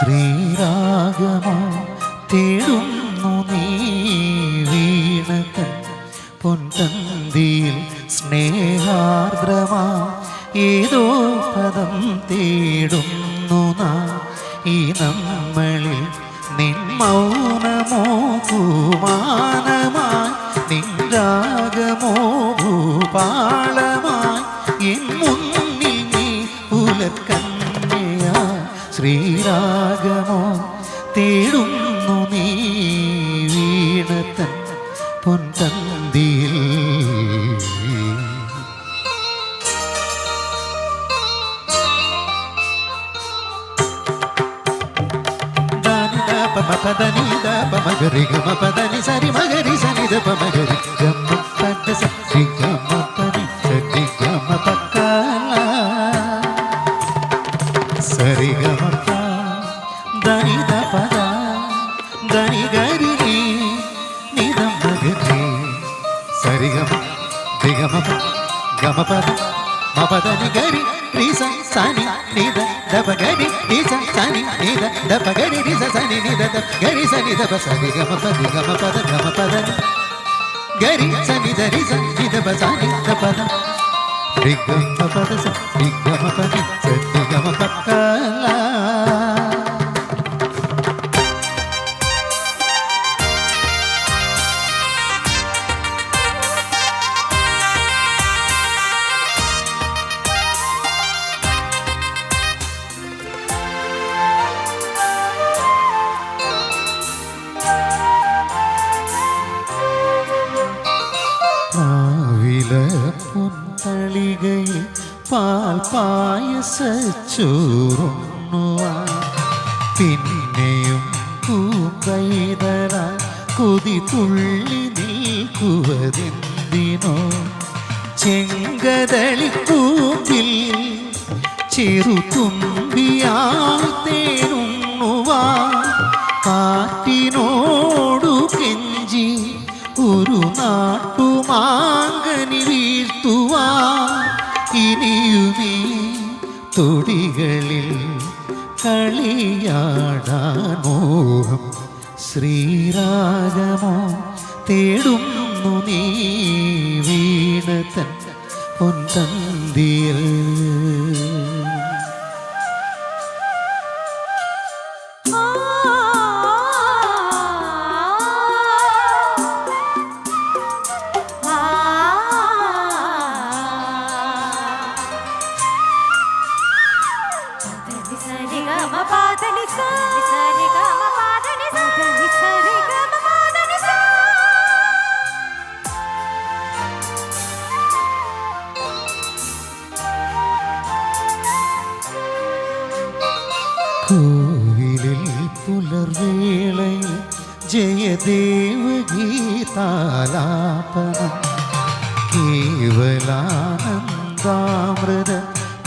ശ്രീരാഗമോ തേടുന്നു നീ വീണതൻ പൊൻതന്തിയിൽ സ്നേഹാർദ്രമാ ഏതോ പദം തേടുന്നു നാം ഈ നമ്മളിൽ നിൻ മൗനമോ പൂമാനമായി നിൻ രാഗമോ ഭൂപാളമായി എൻ മുന്നിൽ നീ പുലർക്കന്യയാ ശ്രീരാഗമോ തേടുന്നു നീ വീണതൻ പൊൻതന്തിയിൽ പദനി ദ പമഗരി ഗമ പദനി സരി മഗരി സനി ദ പമഗരി ഗമ പദ സരി ഗമ പദനി സരി ഗമ പക്ക സരി ഗമ പ ധനി ദ പദ ധനി ഗരി നി ദ മഗരി സരി ഗമ രി ഗമ പ ഗമ പദ മ പദനി ഗരി രി സ സനി നി ദ ദ പഗരി രി സ സനി നി ദ ദ പഗരി രി സ സനി നി ദ ദ ഗരി സനി ദ പ സനി ഗമ പദ ഗമ പദ ഗമ പദ ഗരി സനി ദ രി സ നി ദ പ സനി ദ പദ രി ഗമ പദ സ രി ഗമ പദ സനി ഗമ പക്ക പൊന്തളികയിൽ പാൽ പായസച്ചോറുണ്ണുവാൻ പിന്നെയും പൂങ്കൈതല കൊതി തുള്ളി നിൽക്കുവതെന്തിനോ ചെങ്കതളിക്കൂമ്പിൽ ചെറുതുമ്പിയാൽ തേനുണ്ണുവാൻ കാറ്റിനോടു കെഞ്ചി ഒരു നാട്ടുമാങ്കനി വീഴ്ത്തുവാ ഇനിയുമീ തൊടികളിൽ കളിയാടാൻ മോഹം ശ്രീരാഗമോ തേടുന്നു നീ വീണതൻ പൊൻതന്തിയിൽ കോവിലിൽ പുലർവേളയിൽ ജയദേവഗീതാലാപനം കേവലാനന്ദാമൃത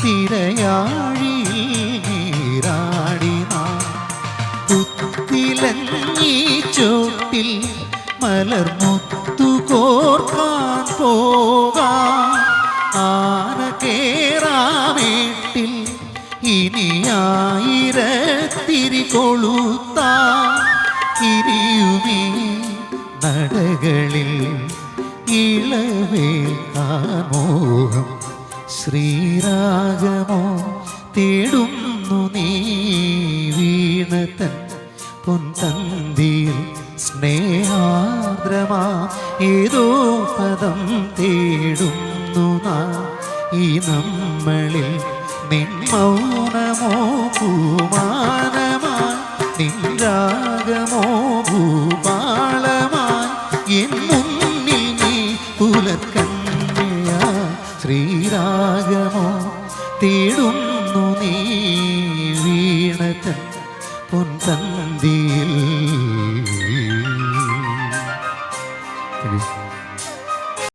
തിരയാഴിയിൽ നീരാടിനാം പുത്തിലഞ്ഞീ ചോട്ടിൽ മലർമുത്തു കോർക്കാൻ പോകാം ആന കേറാമേട്ടിൽ ഇനിയായിരത്തിരി കൊളുത്താം ഇനിയുമീ നടകളിൽ ഇളവേൽക്കാൻ മോഹം ശ്രീരാഗമോ തേടുന്നു നീ വീണതൻ പൊൻതന്തിയിൽ സ്നേഹാർദ്രമാ ഏതോ പദം തേടുന്നു നാം ഈ നമ്മളിൽ നിൻ മൗനമോ പൂമാനമായി നിൻ രാഗമോ ഭൂപാളമായി എൻ മുന്നിൽ നീ പുലർക്കന്യയാ ശ്രീരാഗമോ തേടുന്നു നീ വീണതൻ പൊൻതന്തിയിൽ